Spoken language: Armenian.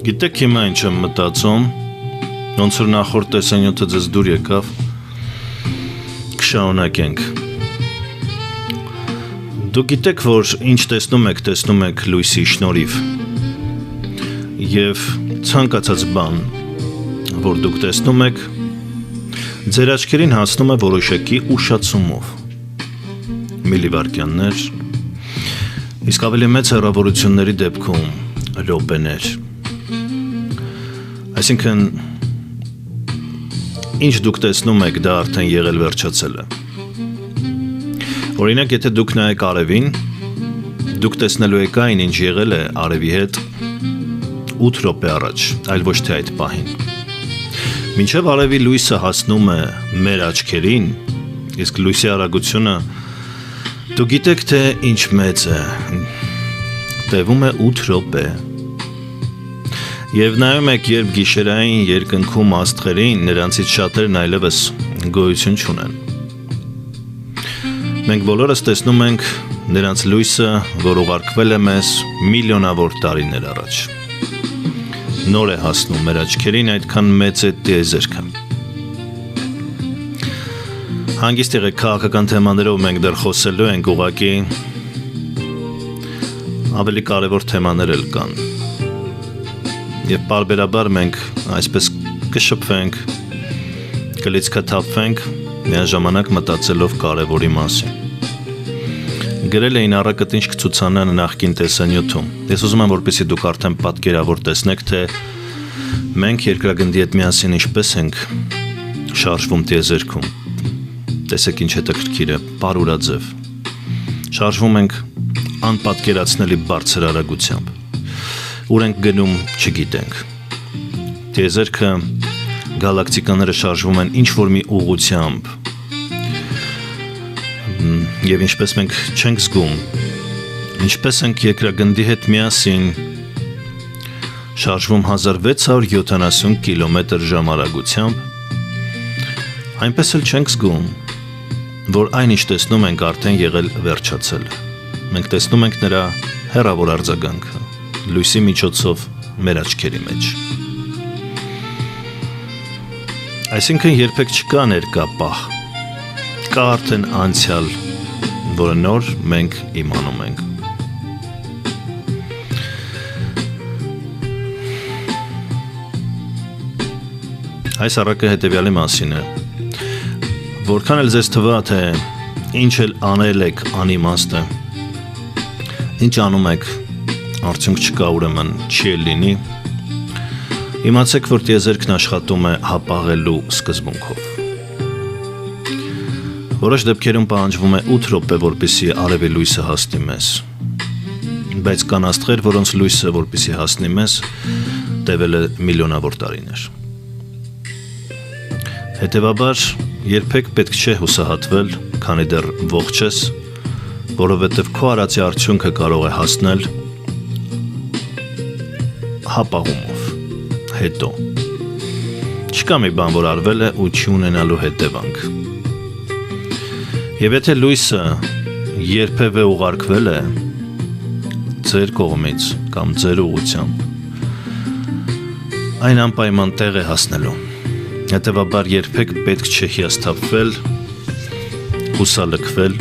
Գիտեք հիմա ինչ եմ մտածում, ոնց որ նախորդ տեսանյութը ձեզ դուր եկավ, կշարունակենք։ Դուք գիտեք, որ ինչ տեսնում եք լույսի շնորհիվ։ Եվ ցանկացած բան, որ դուք տեսնում եք, ձեր աչքերին հասնում է որոշակի ուշացումով։ Միլիվայրկյաններ, իսկ ավելի մեծ հեռավորությունների դեպքում րոպեներ։ Այսինքն, ինչ դուք տեսնում եք, դա արդեն եղել վերջացել է։ Օրինակ, եթե դուք նայեք արևին, դուք տեսնելու եք այն, ինչ եղել է արևի հետ 8 րոպե առաջ, այլ ոչ թե այդ պահին։ Մինչև արևի լույսը հասնում է մեր աչքերին, իսկ լույսի արագությունը դուք գիտեք, թե ինչ մեծ է, տևում է 8 րոպե։ Եվ նայում եք, երբ գիշերային երկնքում աստղերին, նրանցից շատերն այլևս գոյություն չունեն։ Մենք բոլորս տեսնում ենք նրանց լույսը, որ ուղարկվել է մեզ միլիոնավոր տարիներ առաջ։ Նոր է հասնում մեր աչքերին, այդքան մեծ է տիեզերքը։ Հանգիստ եղեք, քաղաքական թեմաներով մենք դեռ խոսելու ենք, ուղղակի ավելի կարևոր թեմաներ էլ կան։ Եվ պարբերաբար մենք այսպես կշփվենք, կլիցքաթափվենք, միաժամանակ մտածելով կարևորի մասին։ Գրել էին առակտինչ կցուցանան նախկին տեսանյութում։ Ես ուզում եմ, որպեսզի դուք արդեն պատկերավոր տեսնեք, թե մենք երկրագնդի հետ միասին ինչպես ենք շարժվում տիեզերքում։ Տեսեք ինչ հետաքրքիր է, պարուրաձև։ Շարժվում ենք անպատկերացնելի բարձր արագությամբ։ Ուր ենք գնում, չգիտենք։ Տիեզերքը, գալակտիկաները շարժվում են ինչ-որ մի ուղղությամբ։ Եվ ինչպես մենք չենք զգում, ինչպես ենք երկրագնդի հետ միասին շարժվում 1670 կմ/ժ արագությամբ, այնպես էլ չենք զգում, որ այն ինչ տեսնում ենք արդեն եղել վերջացել։ Մենք տեսնում ենք նրա հեռավոր արձագանքը, լույսի միջոցով մեր աչքերի մեջ։ Այսինքն երբեք չկա ներկա պահ, կա արդեն անցյալ, որը նոր մենք իմանում ենք։ Այս առակը հետևյալի մասին է, որքան էլ ձեզ թվա, թե ինչ էլ անել եք անիմաստ է, ինչ անում եք, արդյունք չկա, ուրեմն չի էլ լինի, իմացեք, որ տիեզերքն աշխատում է հապաղելու սկզբունքով։ Որոշ դեպքերում պահանջվում է 8 րոպե, որպեսզի արևի լույսը հասնի մեզ, բայց կան աստղեր, որոնց լույսը, որպեսզի հասնի մեզ, տևել է միլիոնավոր տարիներ։ Հետևաբար, երբեք պետք չէ հուսահատվել, քանի դեռ ողջ ես, որովհետև քո արածի արդյունքը կարող է հասնել հապաղումով, հետո։ Չկա մի բան, որ արվել է ու չի ունենալու հետևանք։ Եվ եթե լույսը երբևէ ուղարկվել է ձեր կողմից կամ ձեր ուղղությամբ, այն անպայման տեղ է հասնելու։ Հետևաբար երբեք պետք չէ հիասթափվել, հուսալքվել